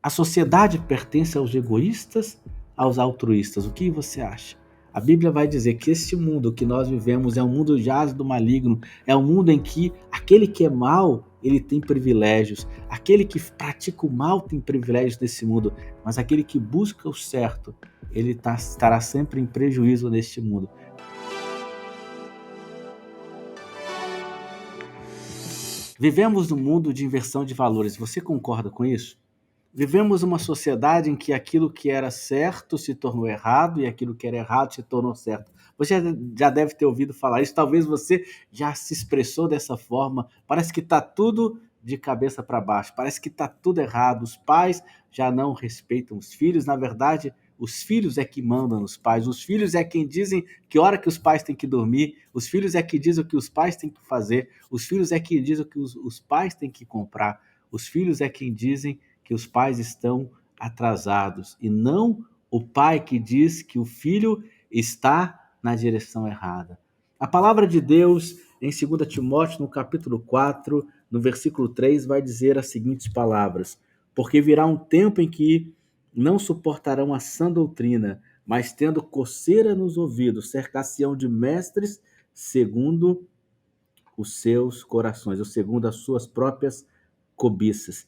A sociedade pertence aos egoístas, aos altruístas? O que você acha? A Bíblia vai dizer que este mundo que nós vivemos é um mundo jaz do maligno, é um mundo em que aquele que é mau, ele tem privilégios, aquele que pratica o mal tem privilégios nesse mundo, mas aquele que busca o certo, estará sempre em prejuízo neste mundo. Vivemos num mundo de inversão de valores, você concorda com isso? Vivemos uma sociedade em que aquilo que era certo se tornou errado e aquilo que era errado se tornou certo. Você já deve ter ouvido falar isso, talvez você já se expressou dessa forma. Parece que está tudo de cabeça para baixo, parece que está tudo errado. Os pais já não respeitam os filhos, na verdade, os filhos é que mandam nos pais, os filhos é quem dizem que hora que os pais têm que dormir, os filhos é que dizem o que os pais têm que fazer, os filhos é que dizem o que os pais têm que comprar, os filhos é quem dizem que os pais estão atrasados e não o pai que diz que o filho está na direção errada. A palavra de Deus em 2 Timóteo, no capítulo 4, no versículo 3, vai dizer as seguintes palavras: porque virá um tempo em que não suportarão a sã doutrina, mas tendo coceira nos ouvidos, cercar-se-ão de mestres segundo os seus corações, ou segundo as suas próprias cobiças.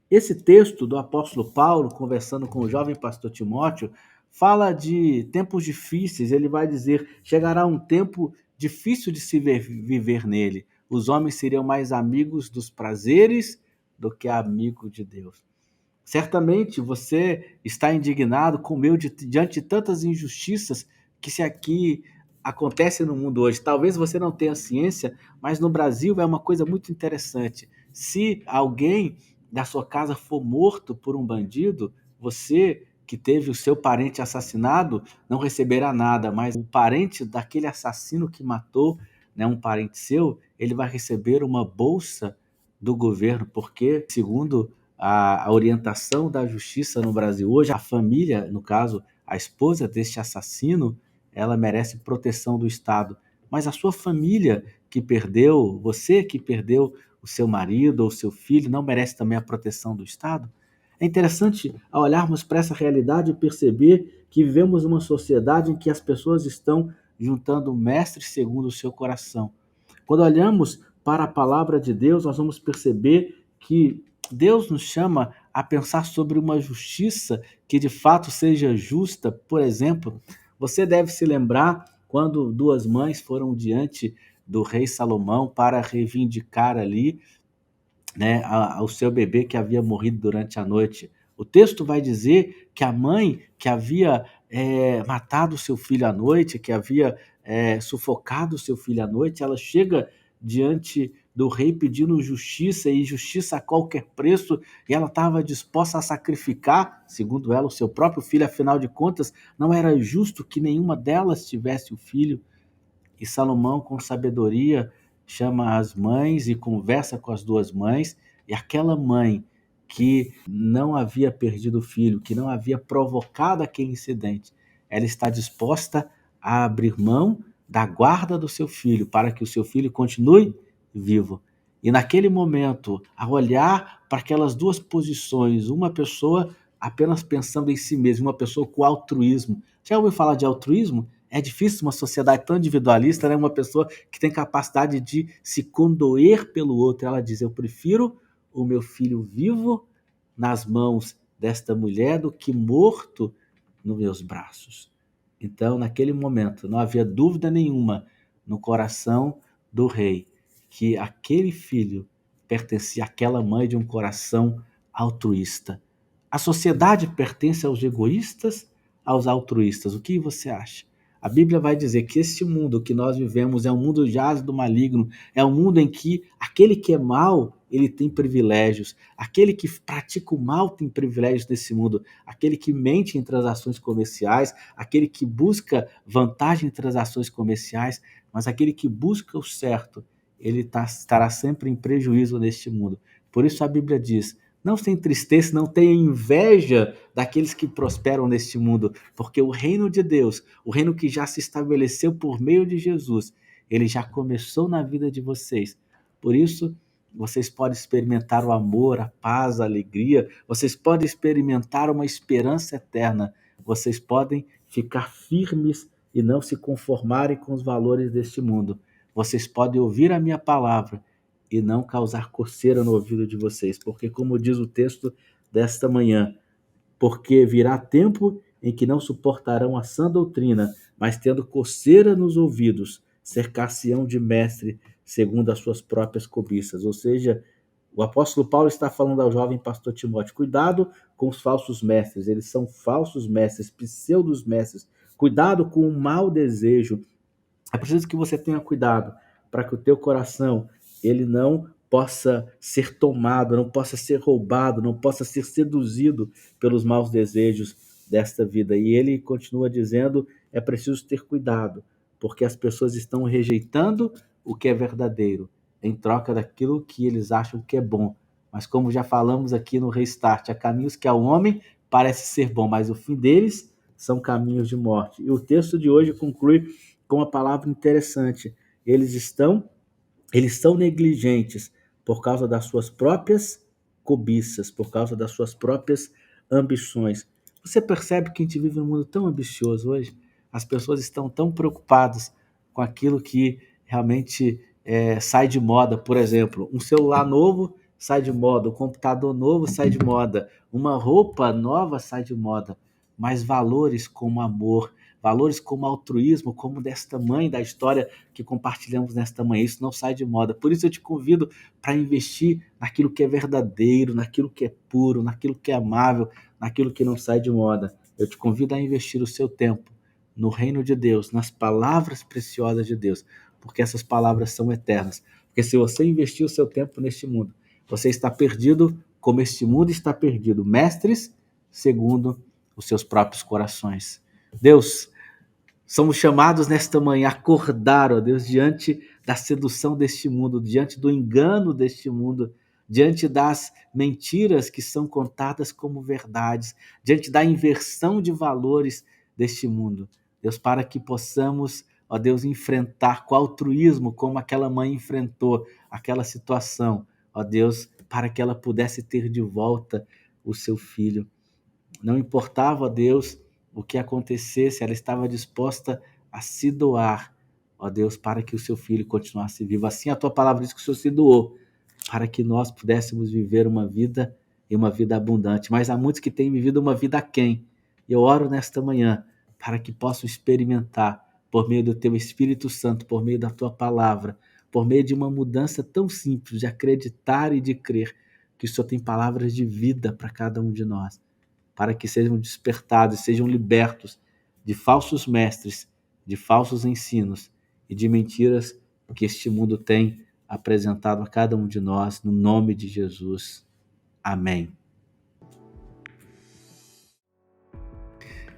Esse texto do apóstolo Paulo, conversando com o jovem pastor Timóteo, fala de tempos difíceis. Ele vai dizer: chegará um tempo difícil de se viver nele. Os homens seriam mais amigos dos prazeres do que amigos de Deus. Certamente você está indignado com o meu diante de tantas injustiças que se aqui acontecem no mundo hoje. Talvez você não tenha ciência, mas no Brasil é uma coisa muito interessante. Se alguém da sua casa for morto por um bandido, você que teve o seu parente assassinado não receberá nada, mas o parente daquele assassino que matou, né, um parente seu, ele vai receber uma bolsa do governo, porque, segundo a orientação da justiça no Brasil hoje, a família, no caso, a esposa deste assassino, ela merece proteção do Estado. Mas a sua família que perdeu, você que perdeu o seu marido ou o seu filho, não merece também a proteção do Estado? É interessante, ao olharmos para essa realidade, perceber que vivemos uma sociedade em que as pessoas estão juntando mestres segundo o seu coração. Quando olhamos para a palavra de Deus, nós vamos perceber que Deus nos chama a pensar sobre uma justiça que de fato seja justa. Por exemplo, você deve se lembrar quando duas mães foram diante do rei Salomão para reivindicar ali, né, o seu bebê que havia morrido durante a noite. O texto vai dizer que a mãe que havia matado o seu filho à noite, que havia sufocado o seu filho à noite, ela chega diante do rei pedindo justiça e justiça a qualquer preço, e ela estava disposta a sacrificar, segundo ela, o seu próprio filho, afinal de contas, não era justo que nenhuma delas tivesse o filho. E Salomão, com sabedoria, chama as mães e conversa com as duas mães, e aquela mãe que não havia perdido o filho, que não havia provocado aquele incidente, ela está disposta a abrir mão da guarda do seu filho para que o seu filho continue vivo. E naquele momento, a olhar para aquelas duas posições, uma pessoa apenas pensando em si mesma, uma pessoa com altruísmo. Já ouviu falar de altruísmo? É difícil uma sociedade tão individualista, né? Uma pessoa que tem capacidade de se condoer pelo outro. Ela diz: eu prefiro o meu filho vivo nas mãos desta mulher do que morto nos meus braços. Então, naquele momento, não havia dúvida nenhuma no coração do rei que aquele filho pertencia àquela mãe de um coração altruísta. A sociedade pertence aos egoístas, aos altruístas? O que você acha? A Bíblia vai dizer que este mundo que nós vivemos é um mundo jaz do maligno, é um mundo em que aquele que é mau, ele tem privilégios, aquele que pratica o mal tem privilégios nesse mundo, aquele que mente em transações comerciais, aquele que busca vantagem em transações comerciais, mas aquele que busca o certo, estará sempre em prejuízo neste mundo. Por isso a Bíblia diz: não se entristeça, não tenha inveja daqueles que prosperam neste mundo, porque o reino de Deus, o reino que já se estabeleceu por meio de Jesus, ele já começou na vida de vocês. Por isso, vocês podem experimentar o amor, a paz, a alegria, vocês podem experimentar uma esperança eterna, vocês podem ficar firmes e não se conformarem com os valores deste mundo. Vocês podem ouvir a minha palavra e não causar coceira no ouvido de vocês, porque, como diz o texto desta manhã, porque virá tempo em que não suportarão a sã doutrina, mas tendo coceira nos ouvidos, cercar-se-ão de mestre segundo as suas próprias cobiças. Ou seja, o apóstolo Paulo está falando ao jovem pastor Timóteo: cuidado com os falsos mestres, eles são falsos mestres, pseudos mestres. Cuidado com o mau desejo. É preciso que você tenha cuidado para que o teu coração ele não possa ser tomado, não possa ser roubado, não possa ser seduzido pelos maus desejos desta vida. E ele continua dizendo: é preciso ter cuidado, porque as pessoas estão rejeitando o que é verdadeiro em troca daquilo que eles acham que é bom. Mas como já falamos aqui no Restart, há caminhos que ao homem parece ser bom, mas o fim deles são caminhos de morte. E o texto de hoje conclui com uma palavra interessante. Eles são negligentes por causa das suas próprias cobiças, por causa das suas próprias ambições. Você percebe que a gente vive num mundo tão ambicioso hoje? As pessoas estão tão preocupadas com aquilo que realmente sai de moda. Por exemplo, um celular novo sai de moda, um computador novo sai de moda, uma roupa nova sai de moda, mas valores como amor, valores como altruísmo, como desta mãe da história que compartilhamos nesta manhã, isso não sai de moda. Por isso eu te convido para investir naquilo que é verdadeiro, naquilo que é puro, naquilo que é amável, naquilo que não sai de moda. Eu te convido a investir o seu tempo no reino de Deus, nas palavras preciosas de Deus, porque essas palavras são eternas. Porque se você investir o seu tempo neste mundo, você está perdido como este mundo está perdido. Mestres segundo os seus próprios corações. Deus, somos chamados nesta manhã a acordar, ó Deus, diante da sedução deste mundo, diante do engano deste mundo, diante das mentiras que são contadas como verdades, diante da inversão de valores deste mundo. Deus, para que possamos, ó Deus, enfrentar com altruísmo, como aquela mãe enfrentou aquela situação, ó Deus, para que ela pudesse ter de volta o seu filho. Não importava a Deus o que acontecesse, ela estava disposta a se doar, ó Deus, para que o seu filho continuasse vivo. Assim a tua palavra diz que o Senhor se doou, para que nós pudéssemos viver uma vida e uma vida abundante. Mas há muitos que têm vivido uma vida aquém. Eu oro nesta manhã para que possam experimentar, por meio do teu Espírito Santo, por meio da tua palavra, por meio de uma mudança tão simples de acreditar e de crer que o Senhor tem palavras de vida para cada um de nós, para que sejam despertados, sejam libertos de falsos mestres, de falsos ensinos e de mentiras que este mundo tem apresentado a cada um de nós, no nome de Jesus. Amém.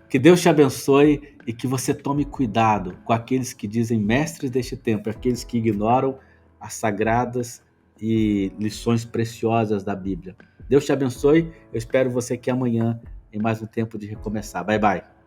Que Deus te abençoe e que você tome cuidado com aqueles que dizem mestres deste tempo, aqueles que ignoram as sagradas e lições preciosas da Bíblia. Deus te abençoe. Eu espero você aqui amanhã em mais um tempo de recomeçar. Bye, bye.